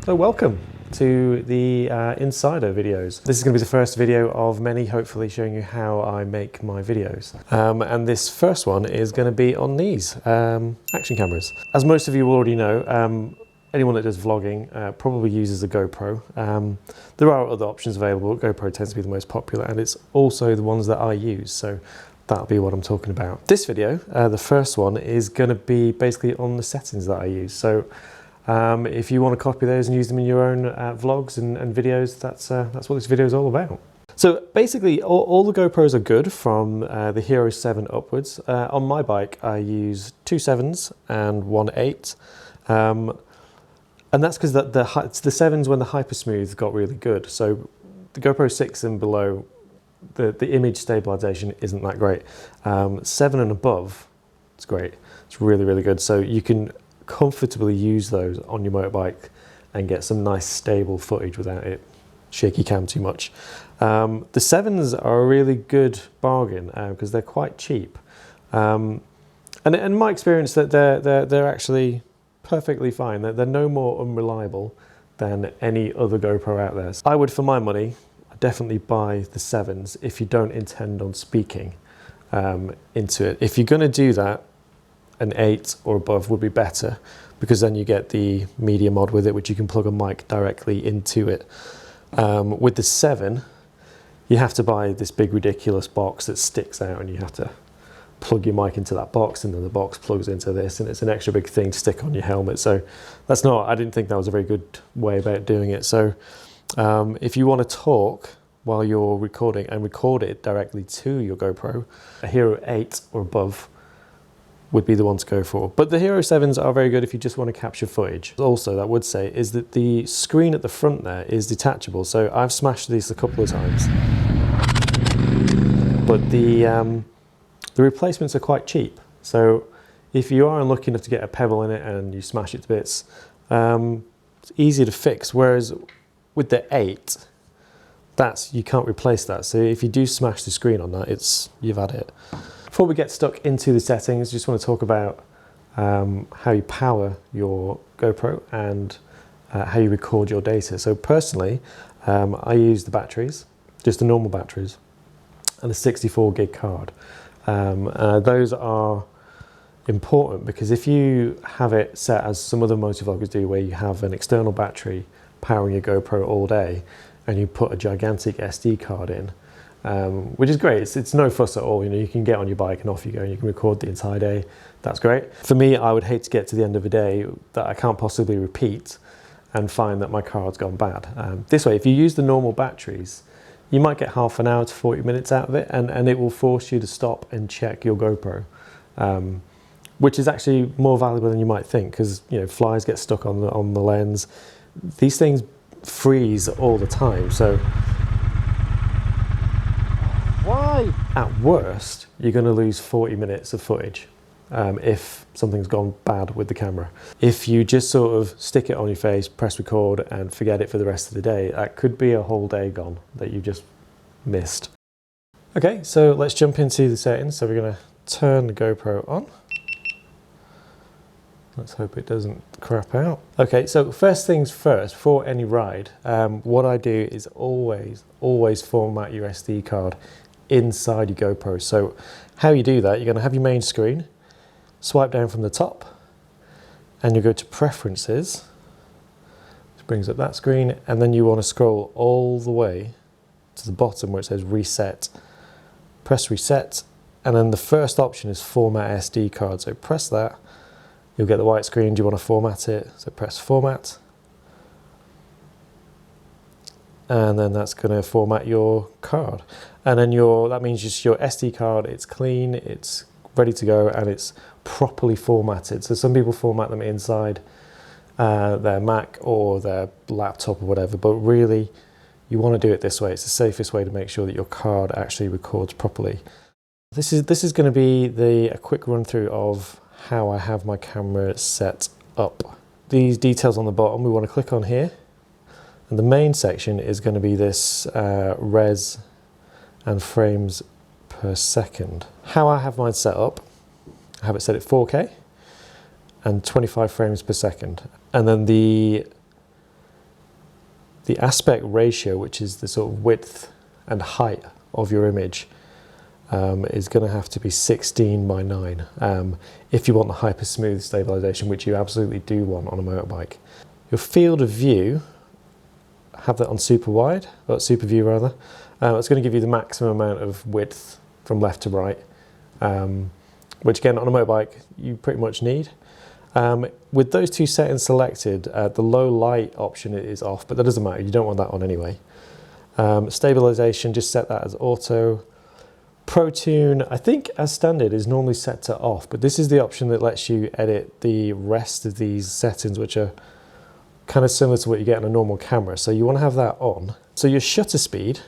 So welcome to the Insider videos. This is going to be the first video of many, hopefully showing you how I make my videos. And this first one is going to be on these action cameras. As most of you already know, anyone that does vlogging probably uses a GoPro. There are other options available. GoPro tends to be the most popular, and it's also the ones that I use. So that'll be what I'm talking about. This video, the first one, is going to be basically on the settings that I use. So if you want to copy those and use them in your own vlogs and videos, that's what this video is all about. So basically, all the GoPros are good from the Hero 7 upwards. On my bike, I use 2 7s and 1 8. And that's because the 7s when the Hypersmooth got really good. So the GoPro 6 and below, the image stabilization isn't that great. 7 and above, it's great. It's really, really good. So you can comfortably use those on your motorbike and get some nice stable footage without it shaky cam too much. The 7s are a really good bargain because they're quite cheap. And in my experience, that they're actually perfectly fine. They're no more unreliable than any other GoPro out there. I would, for my money, definitely buy the 7s if you don't intend on speaking into it. If you're going to do that, an 8 or above would be better, because then you get the media mod with it, which you can plug a mic directly into it. With the 7, you have to buy this big ridiculous box that sticks out, and you have to plug your mic into that box, and then the box plugs into this, and it's an extra big thing to stick on your helmet. So I didn't think that was a very good way about doing it. So if you want to talk while you're recording and record it directly to your GoPro, a Hero 8 or above would be the one to go for. But the Hero 7s are very good if you just want to capture footage. Also, that I would say is that the screen at the front there is detachable. So I've smashed these a couple of times, but the replacements are quite cheap. So if you are unlucky enough to get a pebble in it and you smash it to bits, it's easy to fix. Whereas with the 8, you can't replace that. So if you do smash the screen on that, you've had it. Before we get stuck into the settings, I just want to talk about how you power your GoPro and how you record your data. So personally, I use the batteries, just the normal batteries, and a 64 gig card. Those are important because if you have it set as some other motovloggers do, where you have an external battery powering your GoPro all day, and you put a gigantic SD card in, which is great. It's no fuss at all. You know, you can get on your bike and off you go, and you can record the entire day. That's great. For me, I would hate to get to the end of a day that I can't possibly repeat and find that my card's gone bad. This way, if you use the normal batteries, you might get half an hour to 40 minutes out of it, and it will force you to stop and check your GoPro, which is actually more valuable than you might think, because flies get stuck on the lens. These things freeze all the time, so why? At worst, you're going to lose 40 minutes of footage if something's gone bad with the camera. If you just sort of stick it on your face, press record, and forget it for the rest of the day, that could be a whole day gone that you just missed. Okay, so let's jump into the settings. So we're going to turn the GoPro on. Let's hope it doesn't crap out. Okay, so first things first, before any ride, what I do is always format your SD card inside your GoPro. So how you do that, you're going to have your main screen, swipe down from the top, and you go to Preferences, which brings up that screen, and then you want to scroll all the way to the bottom where it says Reset. Press Reset, and then the first option is Format SD card. So press that. You'll get the white screen. Do you want to format it? So press Format. And then that's going to format your card. And then that means just your SD card, it's clean, it's ready to go, and it's properly formatted. So some people format them inside their Mac or their laptop or whatever, but really you want to do it this way. It's the safest way to make sure that your card actually records properly. This is going to be a quick run through of how I have my camera set up. These details on the bottom, we want to click on here, and the main section is going to be this res and frames per second. How I have mine set up, I have it set at 4K and 25 frames per second, and then the the aspect ratio, which is the sort of width and height of your image, is going to have to be 16 by 9 if you want the hyper smooth stabilization, which you absolutely do want on a motorbike. Your field of view, have that on super wide, or super view rather. It's going to give you the maximum amount of width from left to right, which again on a motorbike you pretty much need. With those two settings selected, the low light option is off, but that doesn't matter, you don't want that on anyway. Stabilization, just set that as auto. Protune, I think as standard, is normally set to off, but this is the option that lets you edit the rest of these settings, which are kind of similar to what you get on a normal camera. So you want to have that on. So your shutter speed,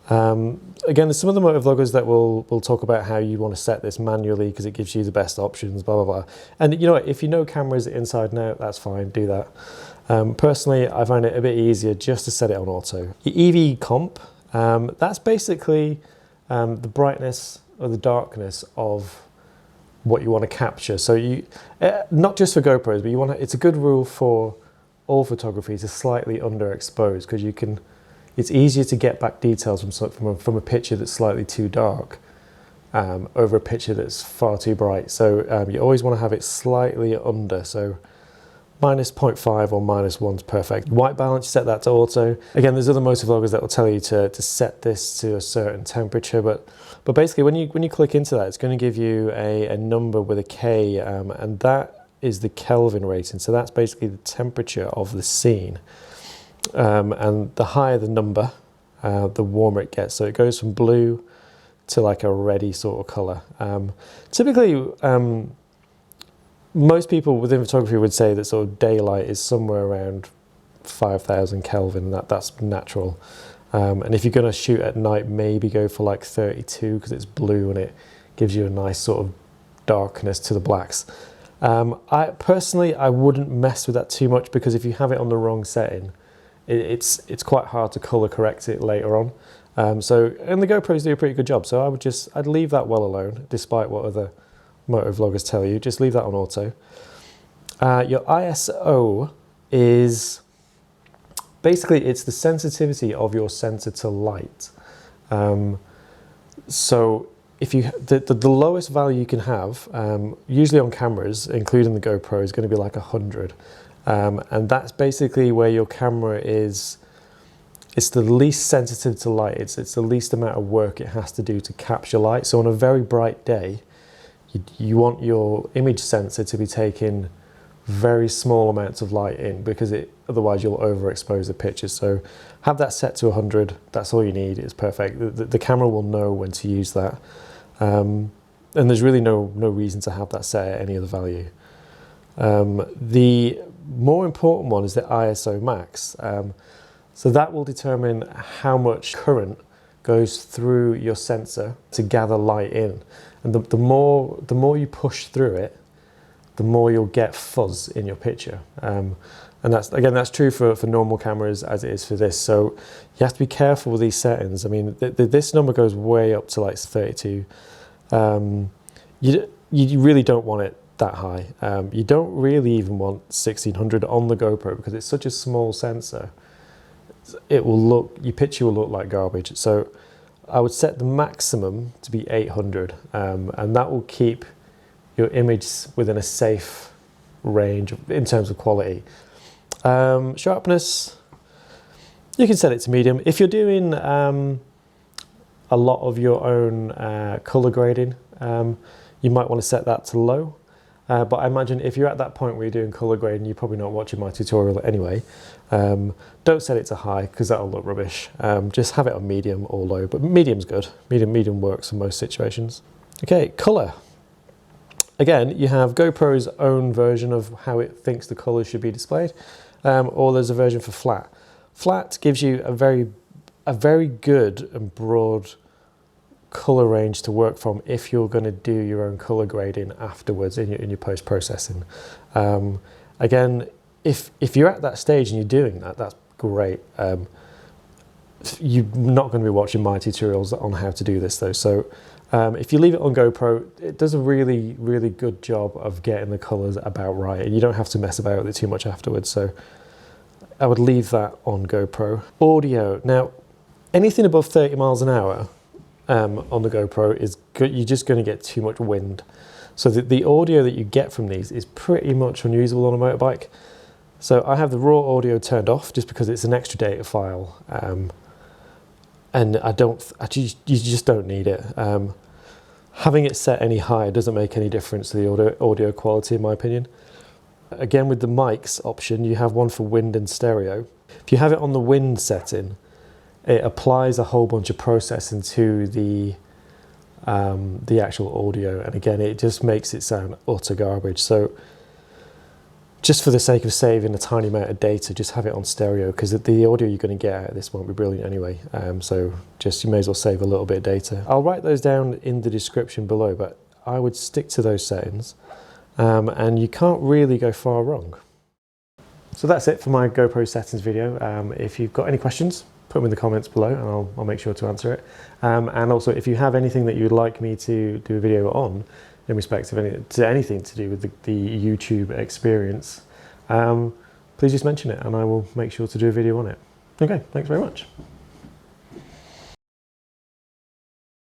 again, there's some of the motovloggers that will talk about how you want to set this manually because it gives you the best options, blah, blah, blah. And you know what, if you know cameras inside and out, that's fine, do that. Personally, I find it a bit easier just to set it on auto. Your EV comp, that's basically the brightness or the darkness of what you want to capture. So you, not just for GoPros, but you want to, it's a good rule for all photography to slightly underexpose, because you can, it's easier to get back details from a picture that's slightly too dark over a picture that's far too bright. So you always want to have it slightly under. So minus 0.5 or minus 1 is perfect. White balance, set that to auto. Again, there's other motovloggers that will tell you to set this to a certain temperature, but basically when you click into that, it's going to give you a number with a K, and that is the Kelvin rating. So that's basically the temperature of the scene. And the higher the number, the warmer it gets. So it goes from blue to like a reddy sort of color. Typically, most people within photography would say that sort of daylight is somewhere around 5,000 Kelvin. That's natural. And if you're going to shoot at night, maybe go for like 32 because it's blue and it gives you a nice sort of darkness to the blacks. I personally wouldn't mess with that too much, because if you have it on the wrong setting, it's quite hard to color correct it later on. And the GoPros do a pretty good job. So I'd leave that well alone, despite what other motovloggers tell you. Just leave that on auto. Your ISO is basically, it's the sensitivity of your sensor to light. So if you the lowest value you can have, usually on cameras, including the GoPro, is going to be like 100, and that's basically where your camera is. It's the least sensitive to light. It's the least amount of work it has to do to capture light. So on a very bright day, you want your image sensor to be taking very small amounts of light in, because otherwise you'll overexpose the picture. So have that set to 100. That's all you need. It's perfect. The camera will know when to use that. And there's really no reason to have that set at any other value. The more important one is the ISO max. So that will determine how much current goes through your sensor to gather light in. And the more you push through it, the more you'll get fuzz in your picture. And that's true for normal cameras as it is for this. So you have to be careful with these settings. I mean, this number goes way up to like 32. You really don't want it that high. You don't really even want 1600 on the GoPro, because it's such a small sensor. Your picture will look like garbage. So I would set the maximum to be 800, and that will keep your image within a safe range in terms of quality. Sharpness, you can set it to medium. If you're doing a lot of your own color grading, you might want to set that to low. But I imagine if you're at that point where you're doing color grading, you're probably not watching my tutorial anyway. Don't set it to high, because that'll look rubbish. Just have it on medium or low, but medium's good. Medium works for most situations. Okay, color. Again, you have GoPro's own version of how it thinks the colors should be displayed, or there's a version for flat. Flat gives you a very good and broad color range to work from if you're going to do your own color grading afterwards in your post-processing. Again, if you're at that stage and you're doing that, that's great. You're not going to be watching my tutorials on how to do this though. So if you leave it on GoPro, it does a really, really good job of getting the colors about right, and you don't have to mess about with it too much afterwards. So I would leave that on GoPro. Audio, now anything above 30 miles an hour on the GoPro is good. You're just going to get too much wind. So the audio that you get from these is pretty much unusable on a motorbike. So I have the raw audio turned off just because it's an extra data file, and you just don't need it. Having it set any higher doesn't make any difference to the audio quality, in my opinion. Again, with the mics option, you have one for wind and stereo. If you have it on the wind setting, it applies a whole bunch of processing to the actual audio, and again, it just makes it sound utter garbage. So just for the sake of saving a tiny amount of data, just have it on stereo, because the audio you're going to get out of this won't be brilliant anyway. So just, you may as well save a little bit of data. I'll write those down in the description below, but I would stick to those settings, and you can't really go far wrong. So that's it for my GoPro settings video. If you've got any questions, put them in the comments below, and I'll make sure to answer it. And also, if you have anything that you'd like me to do a video on, in respect of anything to do with the YouTube experience, please just mention it and I will make sure to do a video on it. Okay, thanks very much.